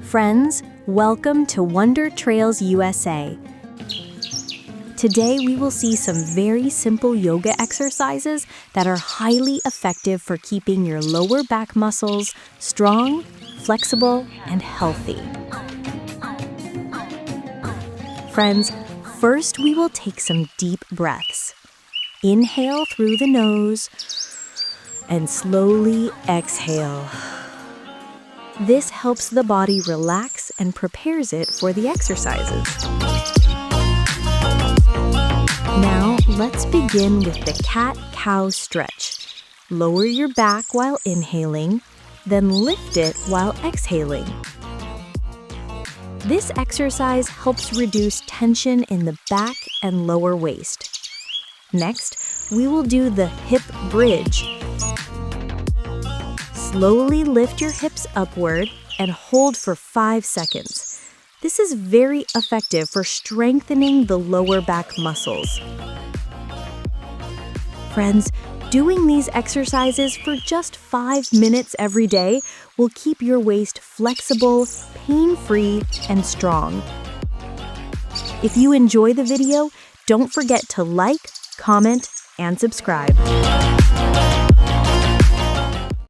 Friends, welcome to Wonder Trails USA. Today we will see some very simple yoga exercises that are highly effective for keeping your lower back muscles strong, flexible, and healthy. Friends, first we will take some deep breaths. Inhale through the nose and slowly exhale. This helps the body relax and prepares it for the exercises. Now, let's begin with the cat-cow stretch. Lower your back while inhaling, then lift it while exhaling. This exercise helps reduce tension in the back and lower waist. Next, we will do the hip bridge. Slowly lift your hips upward and hold for 5 seconds. This is very effective for strengthening the lower back muscles. Friends, doing these exercises for just 5 minutes every day will keep your waist flexible, pain-free, and strong. If you enjoy the video, don't forget to like, comment, and subscribe.